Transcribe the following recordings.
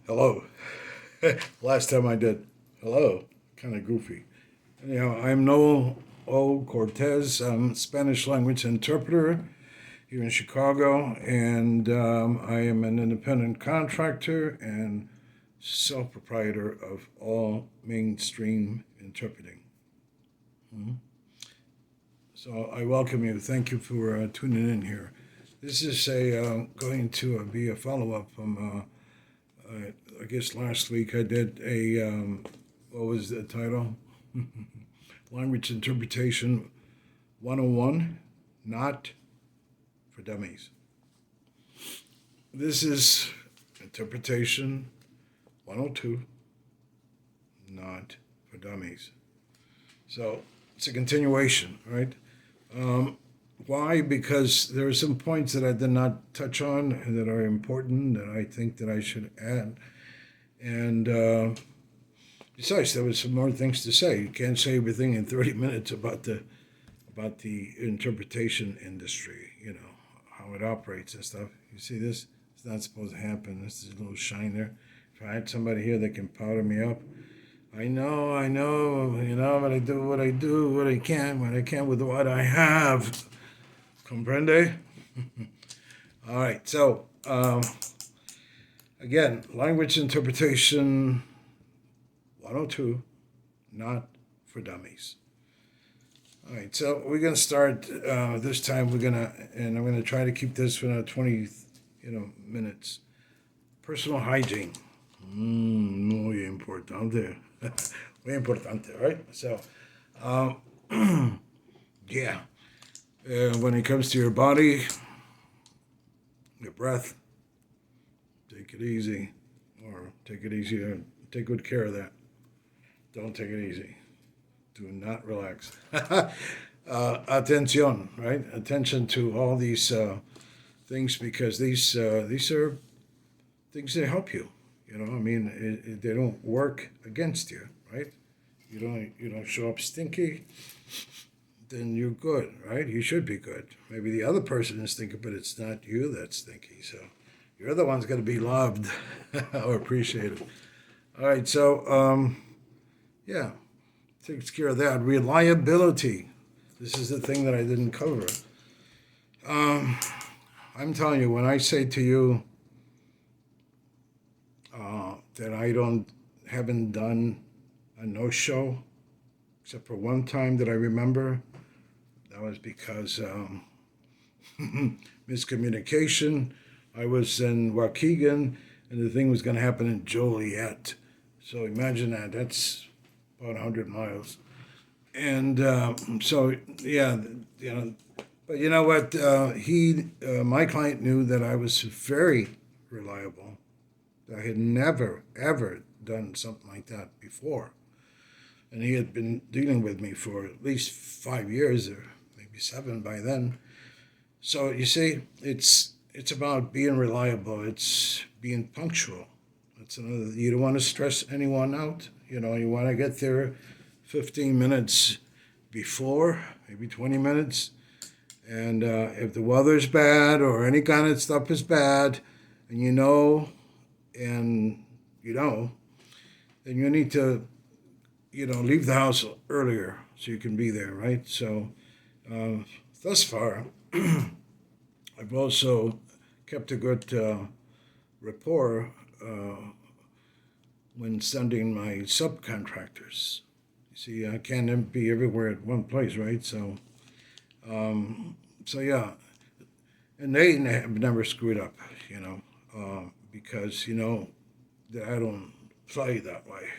Hello. Last time I did hello, kind of goofy. Anyhow, I'm Noel Cortez. I'm a Spanish language interpreter here in Chicago, and I am an independent contractor and self proprietor of all mainstream interpreting. So I welcome you. Thank you for tuning in here. This is going to be a follow up from I guess last week I did what was the title? Language Interpretation 101, Not for Dummies. This is Interpretation 102, Not for Dummies. So it's a continuation, right? Why? Because there are some points that I did not touch on and that are important that I think that I should add. And besides, there was some more things to say. You can't say everything in 30 minutes about the interpretation industry. You know how it operates and stuff. You see this? It's not supposed to happen. This is a little shine there. If I had somebody here that can powder me up, I know, you know, but I do what I do, what I can with what I have. Comprende? All right, so again, language interpretation 102, not for dummies. All right, so we're going to start this time. I'm going to try to keep this for 20, minutes. Personal hygiene. Muy importante. Muy importante, right? So, yeah. When it comes to your body, your breath, take it easy, or take it easy and take good care of that. Don't take it easy. Do not relax. Attention, right? Attention to all these things, because these are things that help you. You know, I mean, they don't work against you, right? You don't show up stinky, then you're good, right? You should be good. Maybe the other person is stinky, but it's not you that's stinky. So you're the one's going to be loved or appreciated. All right, so yeah, takes care of that. Reliability. This is the thing that I didn't cover. I'm telling you, when I say to you that I haven't done a no-show, except for one time that I remember. That was because miscommunication. I was in Waukegan, and the thing was going to happen in Joliet. So imagine that. That's about 100 miles. And so, yeah, you know. But you know what? My client knew that I was very reliable. I had never, ever done something like that before. And he had been dealing with me for at least 5 years, or maybe 7 by then. So you see, it's about being reliable. It's being punctual. That's another. You don't want to stress anyone out. You know, you want to get there 15 minutes before, maybe 20 minutes. And if the weather's bad or any kind of stuff is bad, and you know, then you need to leave the house earlier so you can be there, right? So, thus far, I've also kept a good rapport when sending my subcontractors. You see, I can't be everywhere at one place, right? So yeah, and they have never screwed up, because that I don't play that way.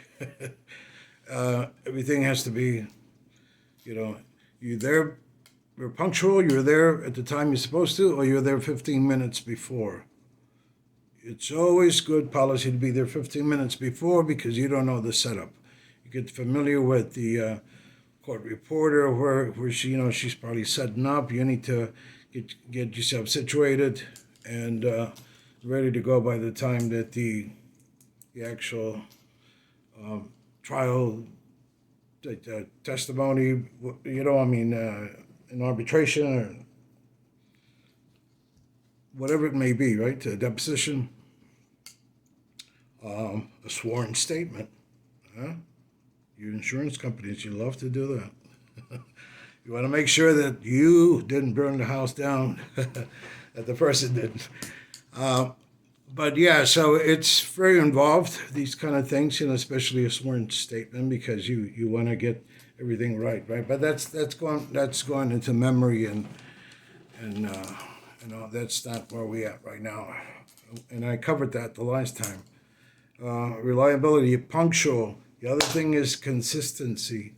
Everything has to be, you're punctual, you're there at the time you're supposed to, or you're there 15 minutes before. It's always good policy to be there 15 minutes before, because you don't know the setup. You get familiar with the court reporter, where she's probably setting up. You need to get yourself situated and ready to go by the time that the actual trial, testimony, in arbitration or whatever it may be, right? A deposition. a sworn statement. Huh? You insurance companies, you love to do that. You want to make sure that you didn't burn the house down, that the person didn't. But yeah, so it's very involved, these kind of things, especially a sworn statement, because you want to get everything right? But that's going into memory and that's not where we at right now. And I covered that the last time. Reliability, punctual. The other thing is consistency.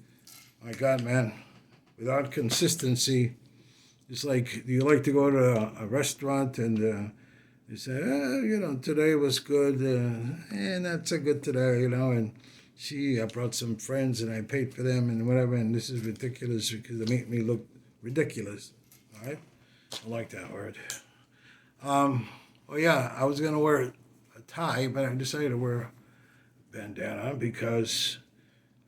My God, man, without consistency, it's like you like to go to a restaurant and you say, today was good, and not so good today, and I brought some friends and I paid for them and whatever, and this is ridiculous because they make me look ridiculous. All right? I like that word. Well, yeah, I was going to wear a tie, but I decided to wear a bandana because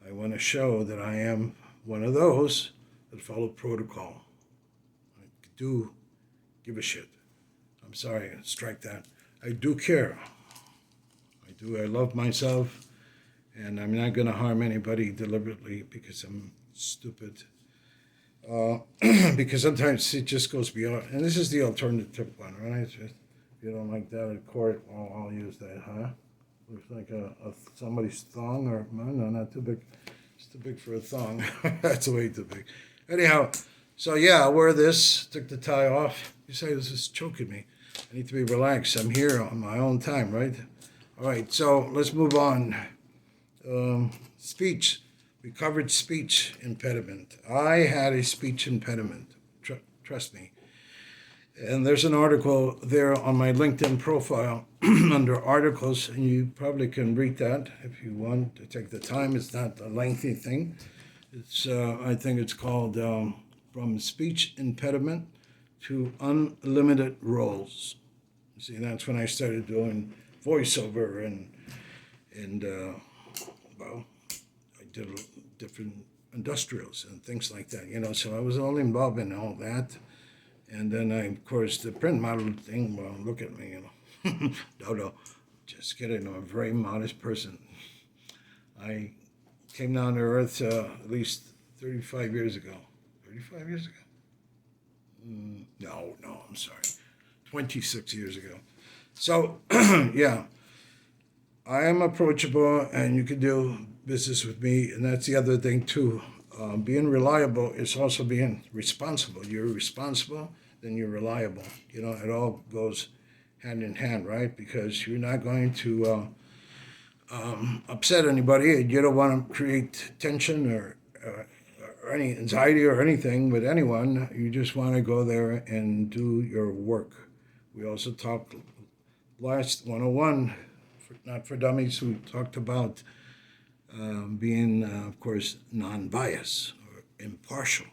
I want to show that I am one of those that follow protocol. I do give a shit. I'm sorry, strike that. I do care. I do. I love myself, and I'm not going to harm anybody deliberately because I'm stupid. Because sometimes it just goes beyond. And this is the alternative one, right? If you don't like that in court, well, I'll use that, huh? Looks like somebody's thong, or no, not too big. It's too big for a thong. That's way too big. Anyhow, so yeah, I wear this. Took the tie off. You say this is choking me. I need to be relaxed. I'm here on my own time, right? All right, so let's move on. Speech. We covered speech impediment. I had a speech impediment. Trust me. And there's an article there on my LinkedIn profile under articles, and you probably can read that if you want to take the time. It's not a lengthy thing. It's I think it's called From Speech Impediment to Unlimited Roles. See, that's when I started doing voiceover and well, I did different industrials and things like that, so I was all involved in all that. And then of course, the print model thing, well, look at me, no, just kidding, I'm a very modest person. I came down to earth at least 35 years ago. 35 years ago? No, I'm sorry. 26 years ago. So, yeah, I am approachable and you can do business with me. And that's the other thing, too. Being reliable is also being responsible. You're responsible, then you're reliable. It all goes hand in hand, right? Because you're not going to upset anybody, and you don't want to create tension or any anxiety or anything with anyone. You just want to go there and do your work. We also talked last 101, not for dummies, we talked about being, of course, non-biased or impartial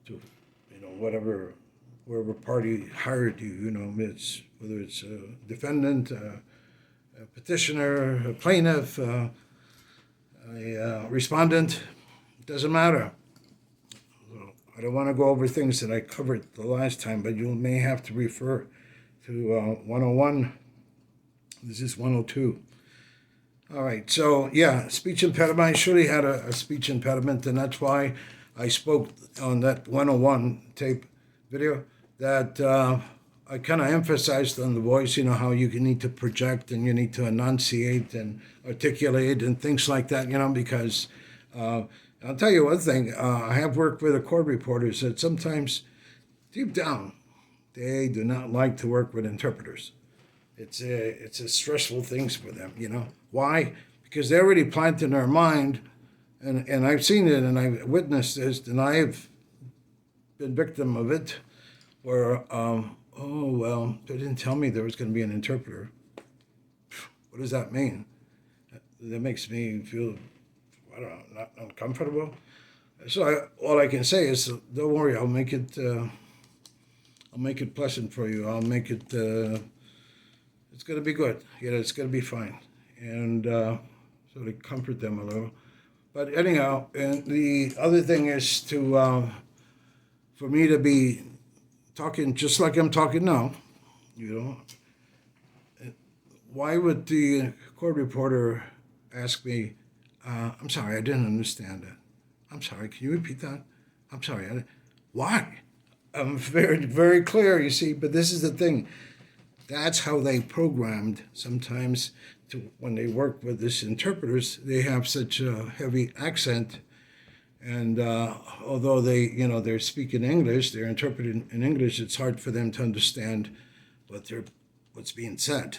to, whatever party hired you, whether it's a defendant, a petitioner, a plaintiff, a respondent, it doesn't matter. So I don't want to go over things that I covered the last time, but you may have to refer to 101. This is 102. All right, so yeah, speech impediment. I surely had a speech impediment, and that's why I spoke on that 101 tape video that I kind of emphasized on the voice, how you need to project and you need to enunciate and articulate and things like that, because I'll tell you one thing. I have worked with court reporters that sometimes, deep down, they do not like to work with interpreters. It's a stressful thing for them, Why? Because they already planted in their mind, and I've seen it and I've witnessed this, and I've been victim of it, where, they didn't tell me there was going to be an interpreter. What does that mean? That makes me feel, I don't know, not uncomfortable. So all I can say is, don't worry, I'll make it pleasant for you. I'll make it, it's going to be good. It's going to be fine. And so to comfort them a little. But anyhow, and the other thing is for me to be talking just like I'm talking now, Why would the court reporter asked me, I'm sorry, I didn't understand that. I'm sorry, can you repeat that? I'm sorry, why? I'm very, very clear, you see, but this is the thing. That's how they programmed sometimes when they work with these interpreters. They have such a heavy accent, and although they're speaking English, they're interpreting in English. It's hard for them to understand what's being said,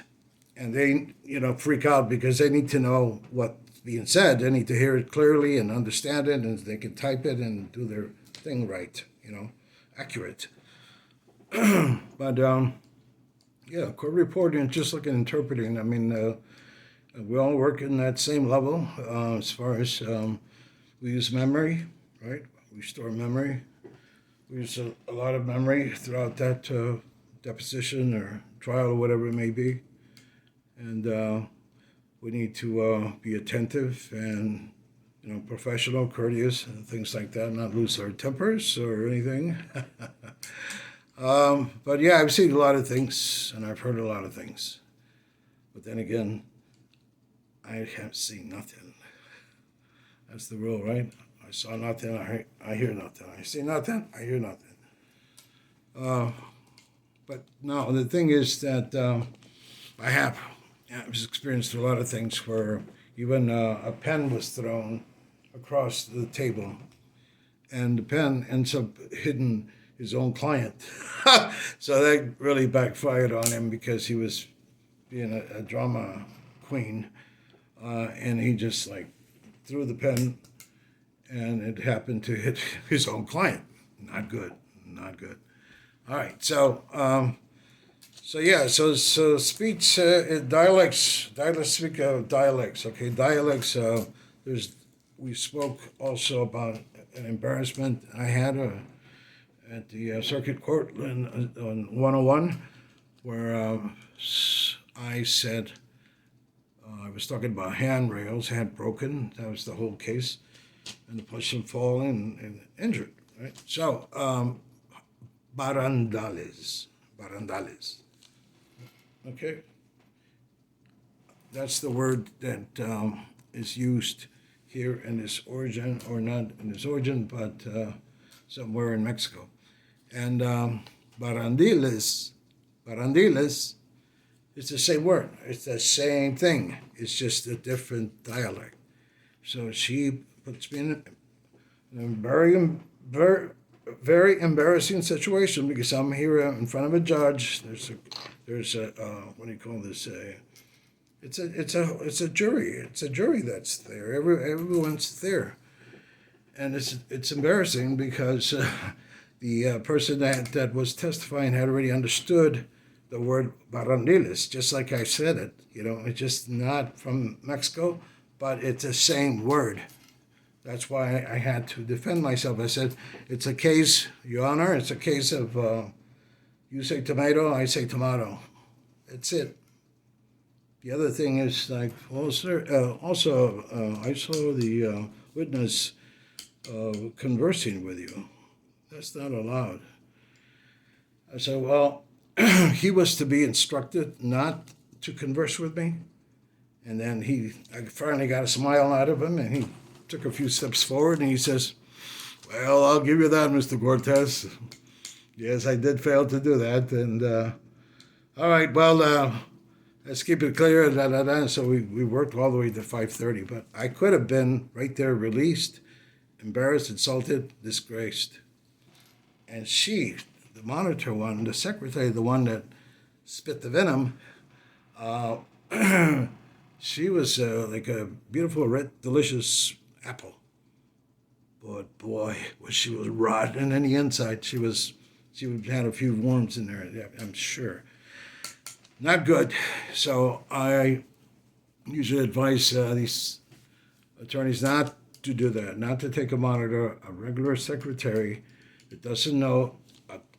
and they freak out because they need to know what's being said. They need to hear it clearly and understand it, and they can type it and do their thing right, accurate. But yeah, court reporting, just like interpreting. I mean, we all work in that same level as far as we use memory, right? We store memory. We use a lot of memory throughout that deposition or trial or whatever it may be. And we need to be attentive and, professional, courteous, and things like that, not lose our tempers or anything. But yeah, I've seen a lot of things and I've heard a lot of things. But then again, I have seen nothing. That's the rule, right? I saw nothing, I hear nothing. I see nothing, I hear nothing. But no, the thing is that I've experienced a lot of things where even a pen was thrown across the table and the pen ends up hitting his own client. So that really backfired on him because he was being a drama queen. And he just threw the pen and it happened to hit his own client. Not good, not good. All right, so speech, dialects, speak of dialects, okay, dialects, we spoke also about an embarrassment I had at the circuit court on 101, where I said, I was talking about handrails had broken. That was the whole case. And the person fallen and injured, right? So, barandales. Okay? That's the word that is used here in this origin, or not in this origin, but somewhere in Mexico. And barandiles, it's the same word. It's the same thing. It's just a different dialect. So she puts me in a very, very embarrassing situation because I'm here in front of a judge. There's a what do you call this? It's a jury. It's a jury that's there. Everyone's there, and it's embarrassing because the person that was testifying had already understood the word barandiles, just like I said it. It's just not from Mexico, but it's the same word. That's why I had to defend myself. I said, it's a case, Your Honor, it's a case of you say tomato, I say tomato. That's it. The other thing is also I saw the witness conversing with you. That's not allowed. I said, well, he was to be instructed not to converse with me. And then I finally got a smile out of him, and he took a few steps forward, and he says, well, I'll give you that, Mr. Cortez. Yes, I did fail to do that. And, all right, well, let's keep it clear. So we worked all the way to 5:30. But I could have been right there released, embarrassed, insulted, disgraced. And she, the monitor one, the secretary, the one that spit the venom, she was like a beautiful, red, delicious apple. But boy, she was rotten in the inside. She had a few worms in there, I'm sure. Not good. So I usually advise these attorneys not to do that, not to take a monitor, a regular secretary that doesn't know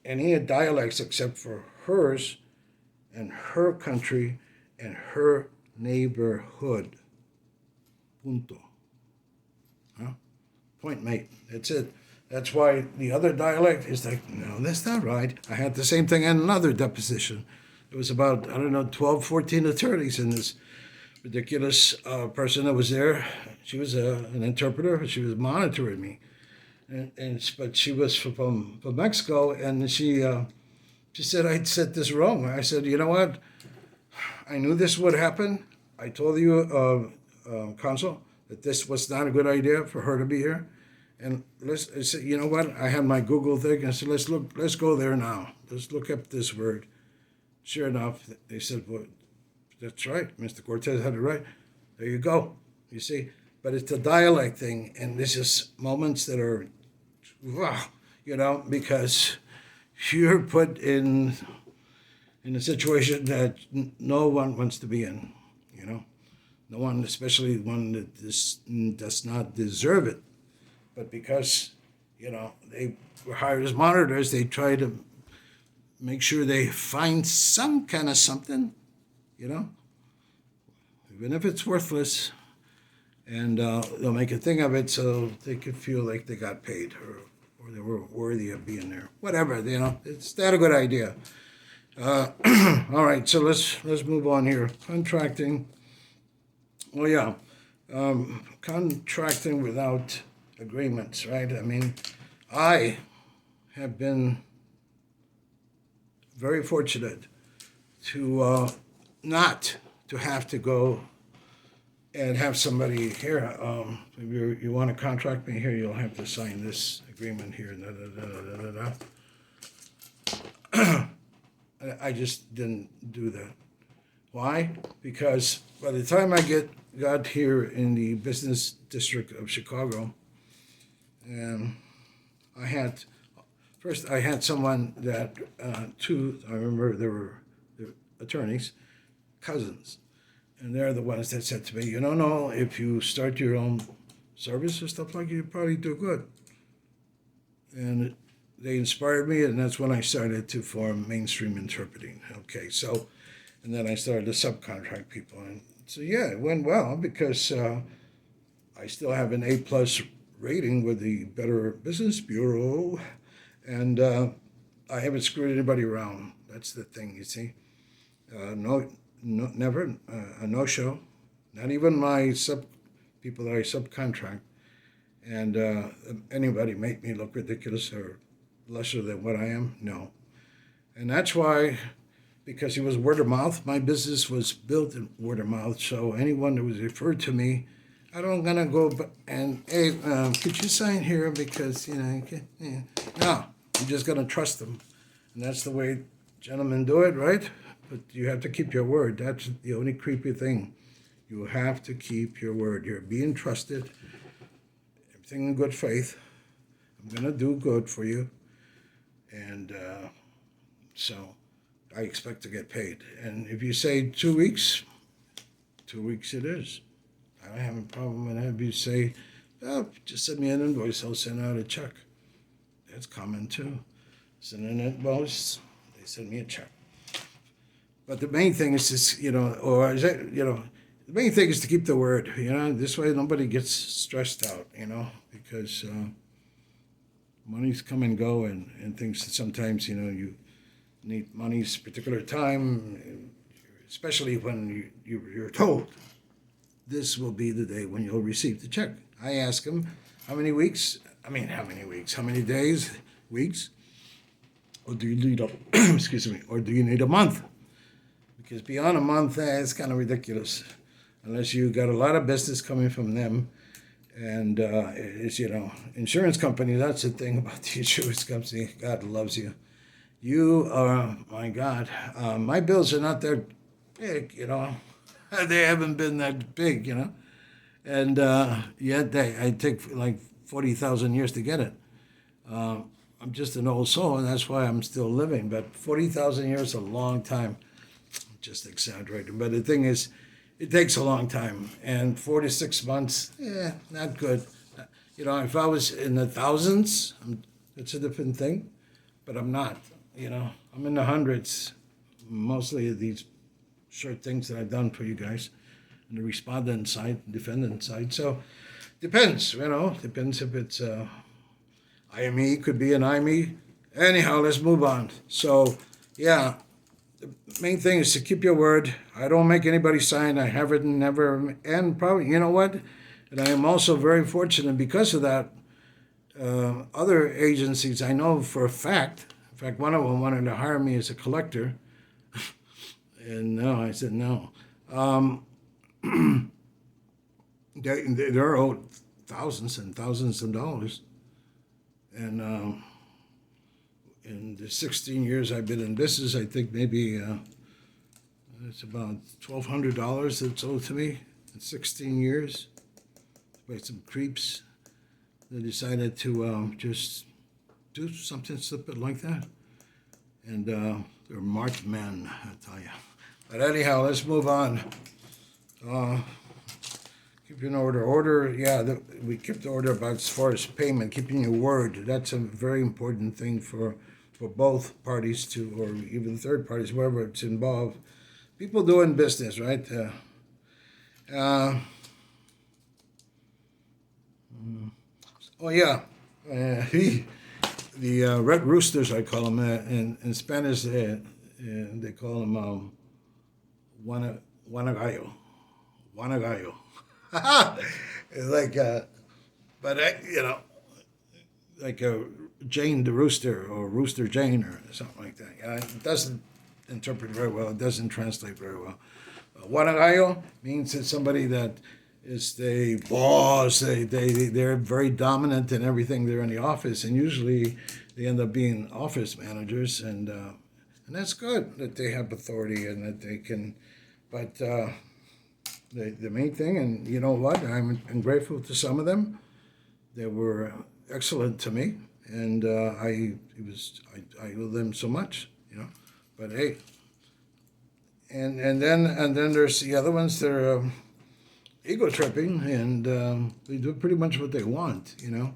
any dialects except for hers and her country and her neighborhood. Punto. Huh? Point made. That's it. That's why the other dialect is no, that's not right. I had the same thing in another deposition. It was about, 12, 14 attorneys in this ridiculous person that was there. She was an interpreter. She was monitoring me, but she was from Mexico, and she said I said this wrong. I said, you know what? I knew this would happen. I told you, Consul, that this was not a good idea for her to be here. And I said, you know what? I had my Google thing. I said, let's go there now. Let's look up this word. Sure enough, they said, well, that's right. Mr. Cortez had it right. There you go. You see? But it's a dialect thing. And there's just moments that are, wow, because you're put in a situation that no one wants to be in, No one, especially one that does not deserve it. But because, they were hired as monitors, they try to make sure they find some kind of something, even if it's worthless. And they'll make a thing of it so they could feel like they got paid or they were worthy of being there. Whatever, it's not a good idea. All right, so let's move on here. Contracting. Well, yeah, contracting without agreements, right? I mean, I have been very fortunate to not to have to go and have somebody here. If you want to contract me here, you'll have to sign this agreement here. I just didn't do that. Why? Because by the time I got here in the business district of Chicago, I had someone that I remember they were attorneys, cousins, and they're the ones that said to me, no, if you start your own service or stuff like that, you probably do good. And they inspired me, and that's when I started to form Mainstream Interpreting. Okay, so, and then I started to subcontract people. And so, yeah, it went well because I still have an A+ rating with the Better Business Bureau, and I haven't screwed anybody around. That's the thing, you see. Never, a no-show, not even my people that I subcontract. And anybody make me look ridiculous or lesser than what I am? No. And that's why, because it was word of mouth, my business was built in word of mouth. So anyone that was referred to me, I don't gonna go and, hey, could you sign here because, you can't, yeah. No, I'm just gonna trust them. And that's the way gentlemen do it, right? But you have to keep your word. That's the only creepy thing. You have to keep your word. You're being trusted. Everything in good faith. I'm going to do good for you. And so I expect to get paid. And if you say 2 weeks, 2 weeks it is. I don't have a problem with that. If you say, just send me an invoice, I'll send out a check. That's common too. Send an invoice, they send me a check. But the main thing is just, the main thing is to keep the word, this way nobody gets stressed out, because money's come and go and things that sometimes, you need money's particular time, especially when you're told this will be the day when you'll receive the check. I ask them, how many days, weeks, or do you need or do you need a month? Because beyond a month, it's kind of ridiculous. Unless you got a lot of business coming from them. And it's, insurance company, that's the thing about the insurance company. God loves you. You are, my God, my bills are not that big, They haven't been that big, And yet I take like 40,000 years to get it. I'm just an old soul, and that's why I'm still living. But 40,000 years is a long time. Just exaggerating. But the thing is, it takes a long time. And 4 to 6 months, not good. If I was in the thousands, it's a different thing. But I'm not, I'm in the hundreds. Mostly of these short things that I've done for you guys. On the respondent side, defendant side. So, depends, Depends if it's IME, could be an IME. Anyhow, let's move on. So, yeah. main thing is to keep your word. I don't make anybody sign. I haven't never, and probably, you know what? And I am also very fortunate because of that. Other agencies I know for a fact. In fact, one of them wanted to hire me as a collector, and no, I said no. They're owed thousands and thousands of dollars, and in the 16 years I've been in business, I think maybe it's about $1,200 that's owed to me in 16 years by some creeps that decided to just do something stupid like that. And they're marked men, I tell you. But anyhow, let's move on. Keeping order. Yeah, we keep the order about as far as payment, keeping your word. That's a very important thing for both parties to, or even third parties, whoever it's involved. People doing business, right? Oh yeah, the red roosters, I call them. In Spanish, they call them guanagallo. It's like, but like a Jane the Rooster or Rooster Jane or something like that. It doesn't interpret very well. It doesn't translate very well. Guanagallo means it's somebody that is the boss. They're very dominant in everything. They're in the office, and usually they end up being office managers, and that's good that they have authority and that they can. But the main thing, and you know what, I'm grateful to some of them. They were excellent to me, and I owe them so much, But hey, and then there's the other ones that are ego tripping, and they do pretty much what they want, They're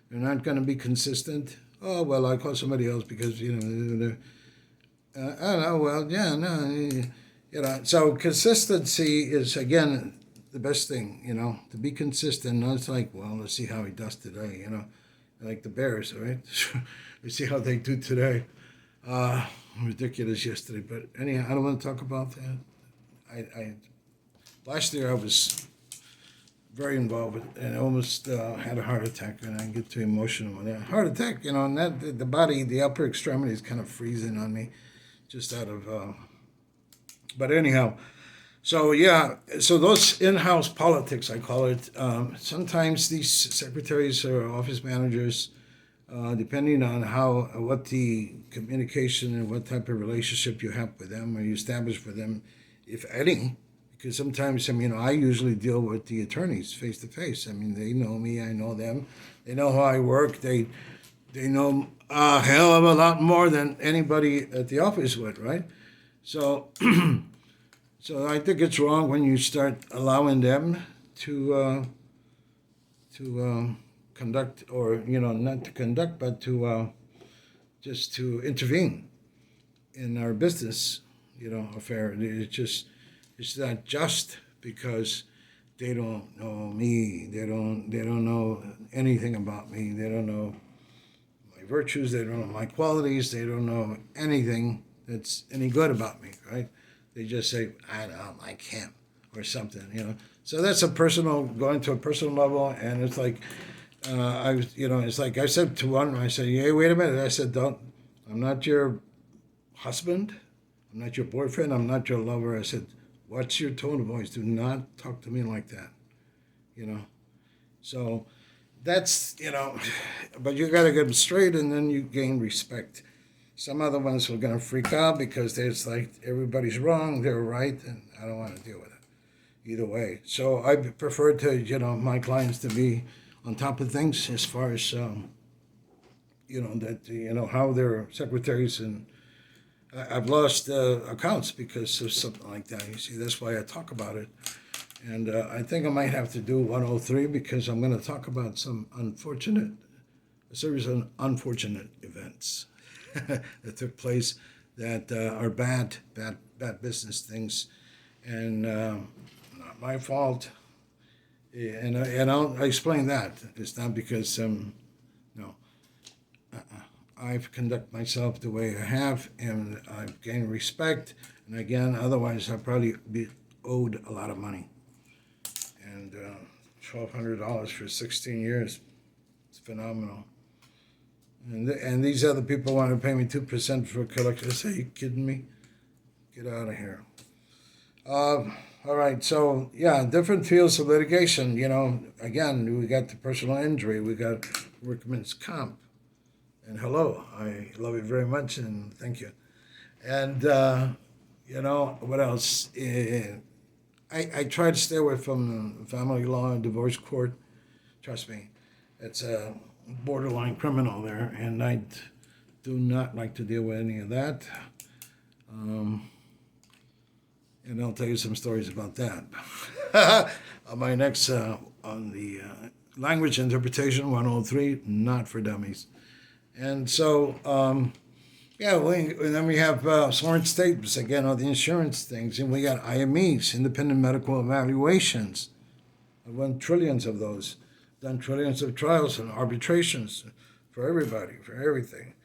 not going to be consistent. Oh well, I call somebody else because they're, I don't know. Well, yeah, no, So consistency is again the best thing, to be consistent. It's like, well, let's see how he does today, like the Bears, right? Let's see how they do today. Ridiculous yesterday, but anyhow, I don't want to talk about that. I last year I was very involved with, and I almost had a heart attack, and I get too emotional with that. Heart attack, and that the body, the upper extremity is kind of freezing on me, just out of. But anyhow, so yeah, so those in-house politics, I call it. Sometimes these secretaries or office managers, depending on what the communication and what type of relationship you have with them or you establish with them, if any, because sometimes, I usually deal with the attorneys face to face. They know me, I know them, they know how I work, they know a hell of a lot more than anybody at the office would, right? So, so I think it's wrong when you start allowing them to conduct, or not to conduct, but to just to intervene in our business, affair. It's not just because they don't know me. They don't know anything about me. They don't know my virtues. They don't know my qualities. They don't know anything that's any good about me, right? They just say, I don't like him or something, So that's going to a personal level, and it's like, it's like I said to one, I said, hey, wait a minute. I said, I'm not your husband. I'm not your boyfriend. I'm not your lover. I said, what's your tone of voice? Do not talk to me like that, So that's, but you got to get them straight, and then you gain respect. Some other ones are going to freak out because it's like everybody's wrong, they're right, and I don't want to deal with it either way. So I prefer to, my clients to be on top of things as far as, how their secretaries, and I've lost accounts because of something like that. You see, that's why I talk about it. And I think I might have to do 103 because I'm going to talk about a series of unfortunate events that took place that are bad business things, and not my fault. And I'll explain that. It's not because no, I've conducted myself the way I have, and I've gained respect. And again, otherwise I'd probably be owed a lot of money. And $1,200 for 16 years, it's phenomenal. And these other people want to pay me 2% for a collection. I say, are you kidding me? Get out of here. All right, so yeah, different fields of litigation. Again, we got the personal injury, we got workman's comp. And hello, I love you very much, and thank you. And what else? I try to stay away from family law and divorce court. Trust me, it's a borderline criminal there, and I do not like to deal with any of that. And I'll tell you some stories about that. On my next, on the language interpretation 103, not for dummies. And so, and then we have sworn statements, again, on the insurance things, and we got IMEs, independent medical evaluations. I've won trillions of those, done trillions of trials and arbitrations for everybody, for everything.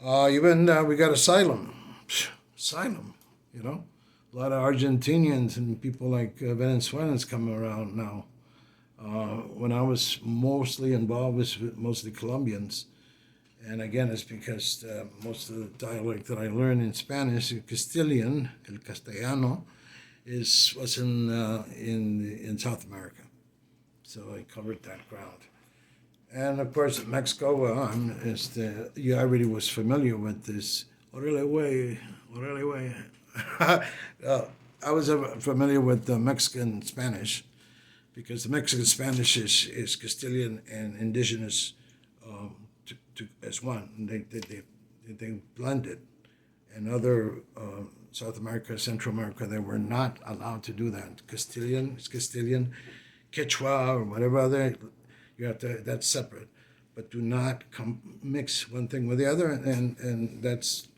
Even we got asylum, A lot of Argentinians and people like Venezuelans come around now. When I was mostly involved with mostly Colombians. And again, it's because most of the dialect that I learned in Spanish, Castilian, el Castellano, was in South America. So I covered that ground. And of course, Mexico, I already was familiar with this, orale way. I was familiar with the Mexican Spanish, because the Mexican Spanish is Castilian and indigenous as one. They blended. And other South America, Central America, they were not allowed to do that. Castilian, Quechua, or whatever other, that's separate. But do not mix one thing with the other, and that's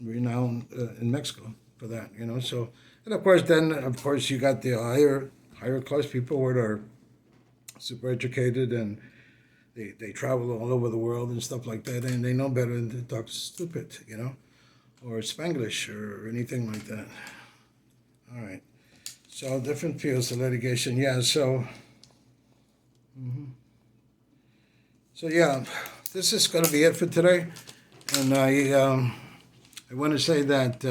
renowned in Mexico for that, So, and of course, you got the higher class people who are super educated, and they travel all over the world and stuff like that, and they know better than to talk stupid, or Spanglish or anything like that. All right. So different fields of litigation. Yeah. So. So yeah, this is going to be it for today, and I want to say that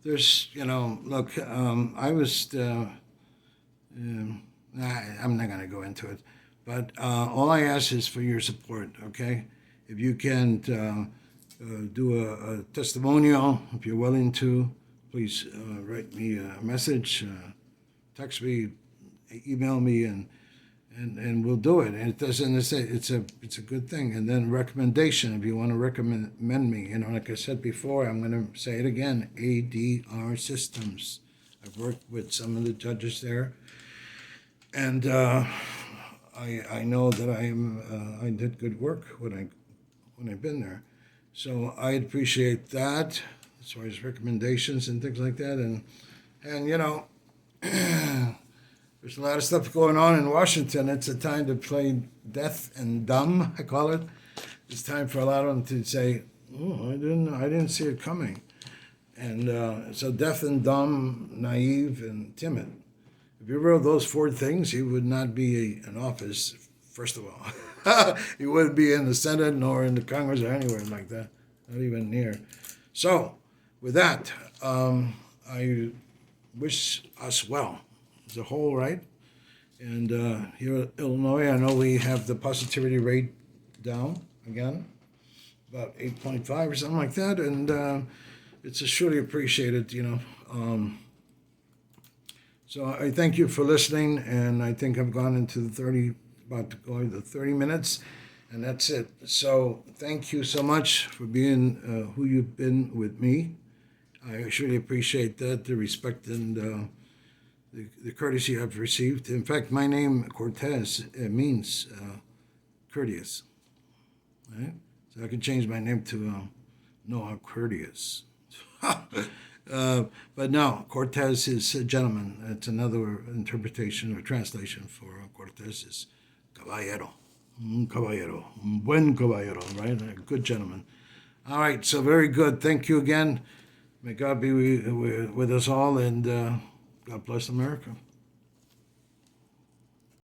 there's, look, I was. I'm not going to go into it, but all I ask is for your support. Okay, if you can do a testimonial, if you're willing to, please write me a message, text me, email me, and we'll do it. And it doesn't say it's a good thing. And then recommendation, if you want to recommend me, like I said before, I'm going to say it again. ADR Systems. I've worked with some of the judges there, and I know that I did good work when I've been there. So I appreciate that as far as recommendations and things like that. And there's a lot of stuff going on in Washington. It's a time to play deaf and dumb, I call it. It's time for a lot of them to say, "Oh, I didn't see it coming." And so deaf and dumb, naive and timid. If you wrote those four things, you would not be in office, first of all. You wouldn't be in the Senate nor in the Congress or anywhere like that, not even near. So, with that, I wish us well as a whole, right? And here in Illinois, I know we have the positivity rate down again, about 8.5 or something like that, and it's surely appreciated, So I thank you for listening, and I think I've gone into about to go into 30 minutes, and that's it. So thank you so much for being who you've been with me. I surely appreciate that, the respect and the courtesy I've received. In fact, my name, Cortez, means courteous. Right? So I can change my name to Noel Courteous. But no, Cortez is a gentleman. It's another interpretation or translation for Cortez is caballero. Un caballero. Un buen caballero, right? A good gentleman. All right, so very good. Thank you again. May God be with us all, and God bless America.